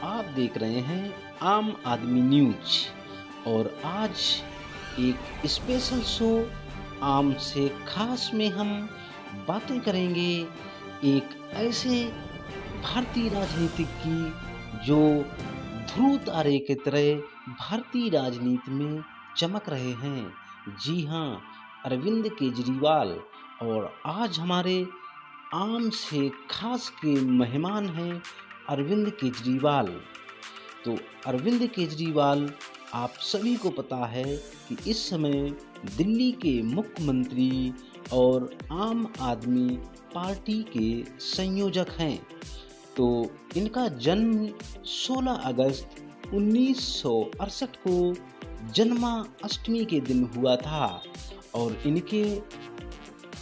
आप देख रहे हैं आम आदमी न्यूज और आज एक स्पेशल शो आम से खास में हम बातें करेंगे एक ऐसे भारतीय राजनीतिक की जो ध्रुव तारे की तरह भारतीय राजनीति में चमक रहे हैं। जी हाँ, अरविंद केजरीवाल। और आज हमारे आम से खास के मेहमान हैं अरविंद केजरीवाल। तो अरविंद केजरीवाल, आप सभी को पता है कि इस समय दिल्ली के मुख्यमंत्री और आम आदमी पार्टी के संयोजक हैं। तो इनका जन्म 16 अगस्त 1968 को जन्माष्टमी के दिन हुआ था और इनके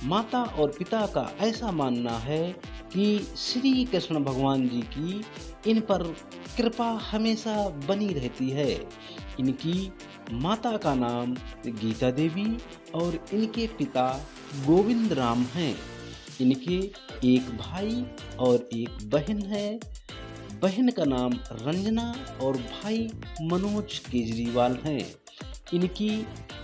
माता और पिता का ऐसा मानना है कि श्री कृष्ण भगवान जी की इन पर कृपा हमेशा बनी रहती है। इनकी माता का नाम गीता देवी और इनके पिता गोविंद राम हैं। इनके एक भाई और एक बहन है। बहन का नाम रंजना और भाई मनोज केजरीवाल हैं। इनकी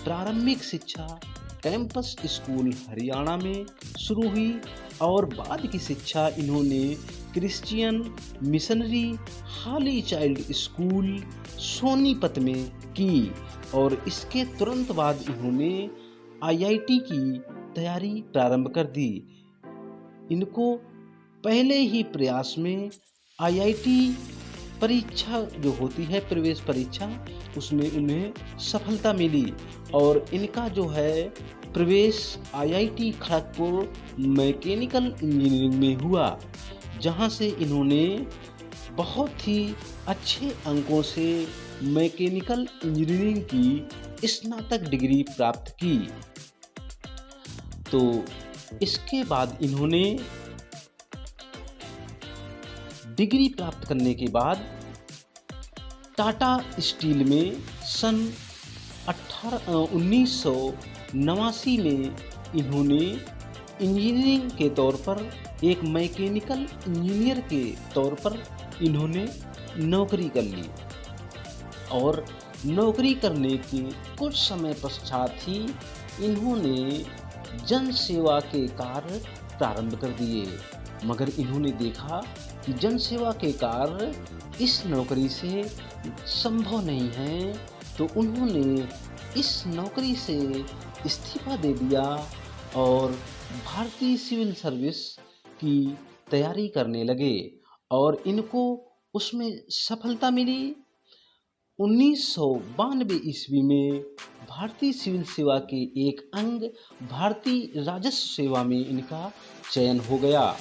प्रारंभिक शिक्षा कैंपस स्कूल हरियाणा में शुरू हुई और बाद की शिक्षा इन्होंने क्रिश्चियन मिशनरी हाली चाइल्ड स्कूल सोनीपत में की और इसके तुरंत बाद इन्होंने आईआईटी की तैयारी प्रारंभ कर दी। इनको पहले ही प्रयास में आईआईटी परीक्षा जो होती है प्रवेश परीक्षा, उसमें उन्हें सफलता मिली और इनका जो है प्रवेश आईआईटी खड़गपुर मैकेनिकल इंजीनियरिंग में हुआ, जहां से इन्होंने बहुत ही अच्छे अंकों से मैकेनिकल इंजीनियरिंग की स्नातक डिग्री प्राप्त की। तो इसके बाद इन्होंने डिग्री प्राप्त करने के बाद टाटा स्टील में सन 1989 में इन्होंने इंजीनियरिंग के तौर पर एक मैकेनिकल इंजीनियर के तौर पर इन्होंने नौकरी कर ली और नौकरी करने के कुछ समय पश्चात ही इन्होंने जन सेवा के कार्य प्रारंभ कर दिए। मगर इन्होंने देखा कि जन सेवा के कार्य इस नौकरी से संभव नहीं है, तो उन्होंने इस नौकरी से इस्तीफा दे दिया और भारतीय सिविल सर्विस की तैयारी करने लगे और इनको उसमें सफलता मिली। 1992 ईस्वी में भारतीय सिविल सेवा के एक अंग भारतीय राजस्व सेवा में इनका चयन हो गया।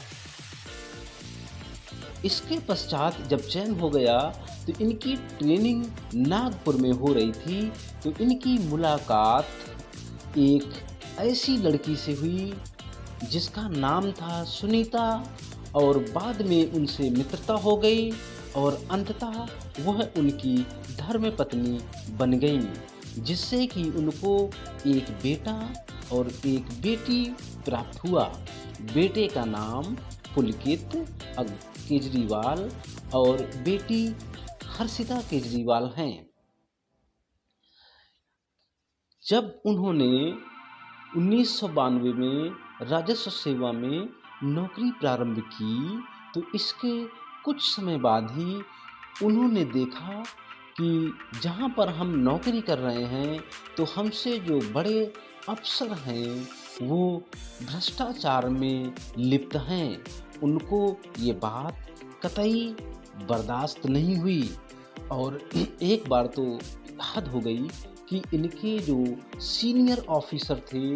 इसके पश्चात जब चयन हो गया तो इनकी ट्रेनिंग नागपुर में हो रही थी। तो इनकी मुलाकात एक ऐसी लड़की से हुई जिसका नाम था सुनीता और बाद में उनसे मित्रता हो गई और अंततः वह उनकी धर्मपत्नी बन गई, जिससे कि उनको एक बेटा और एक बेटी प्राप्त हुआ। बेटे का नाम पुलकित केजरीवाल और बेटी हर्षिता केजरीवाल हैं। जब उन्होंने 1992 में राजस्व सेवा में नौकरी प्रारंभ की तो इसके कुछ समय बाद ही उन्होंने देखा कि जहाँ पर हम नौकरी कर रहे हैं तो हमसे जो बड़े अफसर हैं वो भ्रष्टाचार में लिप्त हैं। उनको ये बात कतई बर्दाश्त नहीं हुई और एक बार तो हद हो गई कि इनके जो सीनियर ऑफिसर थे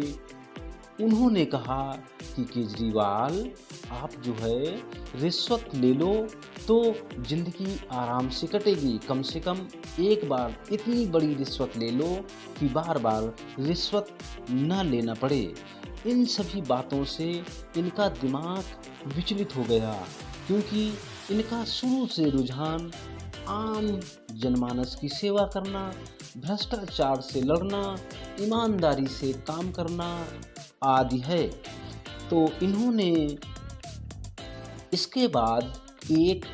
उन्होंने कहा कि केजरीवाल आप जो है रिश्वत ले लो तो जिंदगी आराम से कटेगी, कम से कम एक बार इतनी बड़ी रिश्वत ले लो कि बार बार रिश्वत न लेना पड़े। इन सभी बातों से इनका दिमाग विचलित हो गया क्योंकि इनका शुरू से रुझान आम जनमानस की सेवा करना, भ्रष्टाचार से लड़ना, ईमानदारी से काम करना आदि है। तो इन्होंने इसके बाद एक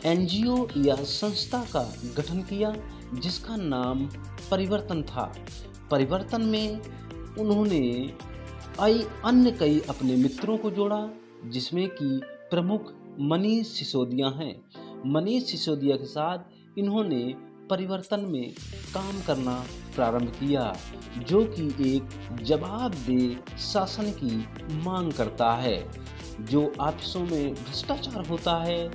एनजीओ या संस्था का गठन किया जिसका नाम परिवर्तन था। परिवर्तन में उन्होंने अन्य कई अपने मित्रों को जोड़ा जिसमें कि प्रमुख मनीष सिसोदिया हैं। मनीष सिसोदिया के साथ इन्होंने परिवर्तन में काम करना प्रारंभ किया जो कि एक जवाबदेह शासन की मांग करता है। जो ऑफिसों में भ्रष्टाचार होता है,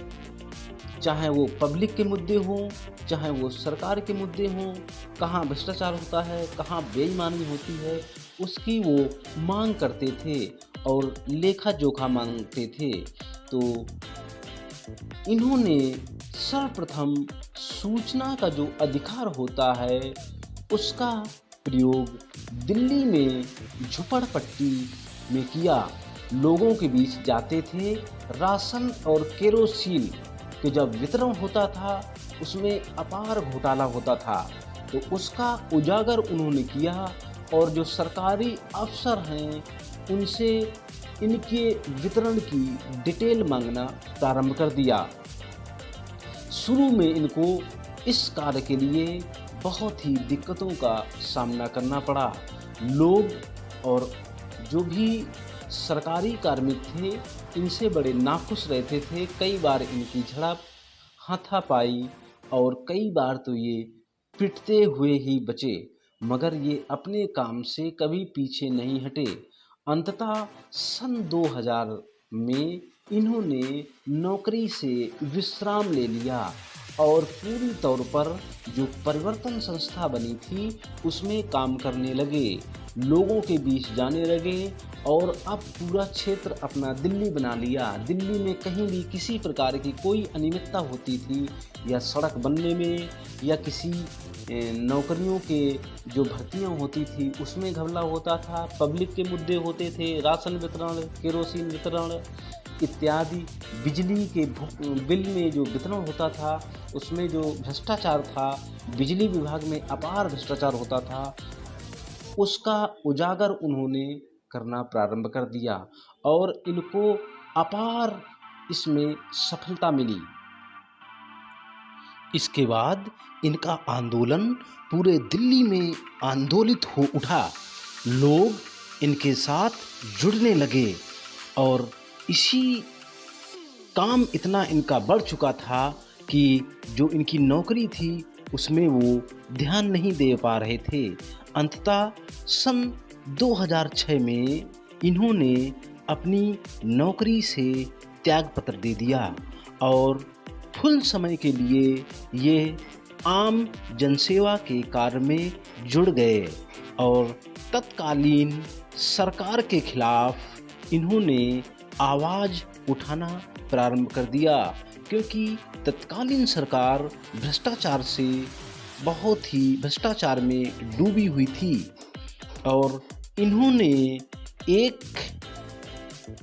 चाहे वो पब्लिक के मुद्दे हों, चाहे वो सरकार के मुद्दे हों, कहाँ भ्रष्टाचार होता है, कहाँ बेईमानी होती है, उसकी वो मांग करते थे और लेखा जोखा मांगते थे। तो इन्होंने सर्वप्रथम सूचना का जो अधिकार होता है उसका प्रयोग दिल्ली में झुपड़पट्टी में किया। लोगों के बीच जाते थे, राशन और केरोसिन के जब वितरण होता था उसमें अपार घोटाला होता था, तो उसका उजागर उन्होंने किया और जो सरकारी अफसर हैं उनसे इनके वितरण की डिटेल मांगना प्रारंभ कर दिया। शुरू में इनको इस कार्य के लिए बहुत ही दिक्कतों का सामना करना पड़ा। लोग और जो भी सरकारी कार्मिक थे इनसे बड़े नाखुश रहते थे। कई बार इनकी झड़प, हाथापाई और कई बार तो ये पिटते हुए ही बचे, मगर ये अपने काम से कभी पीछे नहीं हटे। अंततः सन 2000 में इन्होंने नौकरी से विश्राम ले लिया और पूरी तौर पर जो परिवर्तन संस्था बनी थी उसमें काम करने लगे, लोगों के बीच जाने लगे और अब पूरा क्षेत्र अपना दिल्ली बना लिया। दिल्ली में कहीं भी किसी प्रकार की कोई अनियमितता होती थी या सड़क बनने में या किसी नौकरियों के जो भर्तियां होती थी उसमें घपला होता था, पब्लिक के मुद्दे होते थे, राशन वितरण, केरोसिन वितरण इत्यादि, बिजली के बिल में जो वितरण होता था उसमें जो भ्रष्टाचार था, बिजली विभाग में अपार भ्रष्टाचार होता था, उसका उजागर उन्होंने करना प्रारंभ कर दिया और इनको अपार इसमें सफलता मिली। इसके बाद इनका आंदोलन पूरे दिल्ली में आंदोलित हो उठा। लोग इनके साथ जुड़ने लगे और इसी काम इतना इनका बढ़ चुका था कि जो इनकी नौकरी थी उसमें वो ध्यान नहीं दे पा रहे थे। अंततः सन 2006 में इन्होंने अपनी नौकरी से त्यागपत्र दे दिया और फुल समय के लिए ये आम जनसेवा के कार्य में जुड़ गए और तत्कालीन सरकार के खिलाफ इन्होंने आवाज़ उठाना प्रारंभ कर दिया, क्योंकि तत्कालीन सरकार भ्रष्टाचार में डूबी हुई थी और इन्होंने एक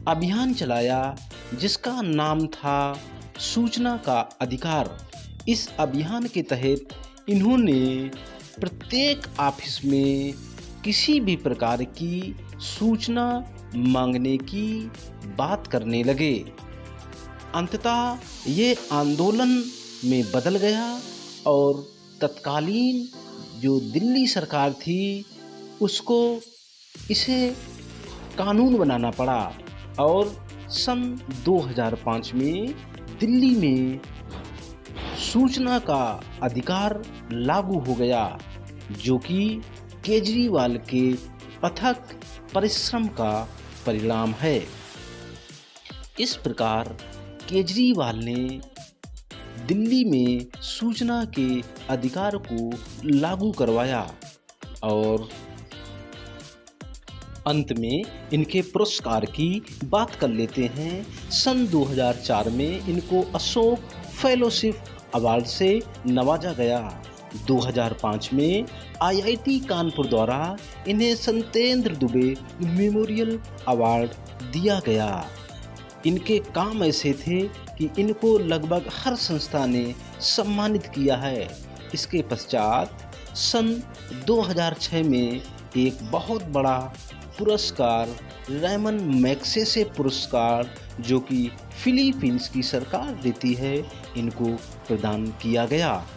अभियान चलाया जिसका नाम था सूचना का अधिकार। इस अभियान के तहत इन्होंने प्रत्येक ऑफिस में किसी भी प्रकार की सूचना मांगने की बात करने लगे। अंततः ये आंदोलन में बदल गया और तत्कालीन जो दिल्ली सरकार थी उसको इसे कानून बनाना पड़ा और सन 2005 में दिल्ली में सूचना का अधिकार लागू हो गया, जो कि केजरीवाल के अथक परिश्रम का परिणाम है। इस प्रकार केजरीवाल ने दिल्ली में सूचना के अधिकार को लागू करवाया और अंत में इनके पुरस्कार की बात कर लेते हैं। सन 2004 में इनको अशोक फेलोशिप अवार्ड से नवाजा गया। 2005 में आईआईटी कानपुर द्वारा इन्हें सत्येंद्र दुबे मेमोरियल अवार्ड दिया गया। इनके काम ऐसे थे कि इनको लगभग हर संस्था ने सम्मानित किया है। इसके पश्चात सन 2006 में एक बहुत बड़ा पुरस्कार रेमन मैग्सेसे पुरस्कार जो कि फिलीपींस की सरकार देती है, इनको प्रदान किया गया।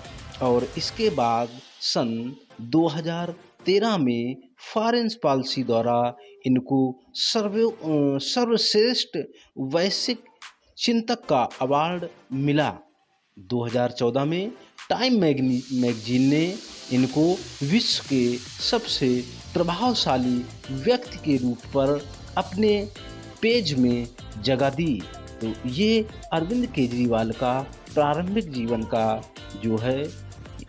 और इसके बाद सन 2013 में फॉरेन पॉलिसी द्वारा इनको सर्वश्रेष्ठ वैश्विक चिंतक का अवार्ड मिला। 2014 में टाइम मैगजीन ने इनको विश्व के सबसे प्रभावशाली व्यक्ति के रूप पर अपने पेज में जगह दी। तो ये अरविंद केजरीवाल का प्रारंभिक जीवन का जो है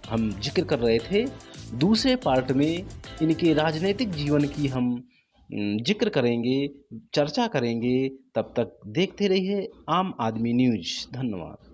हम जिक्र कर रहे थे। दूसरे पार्ट में इनके राजनीतिक जीवन की हम जिक्र करेंगे, चर्चा करेंगे। तब तक देखते रहिए आम आदमी न्यूज़। धन्यवाद।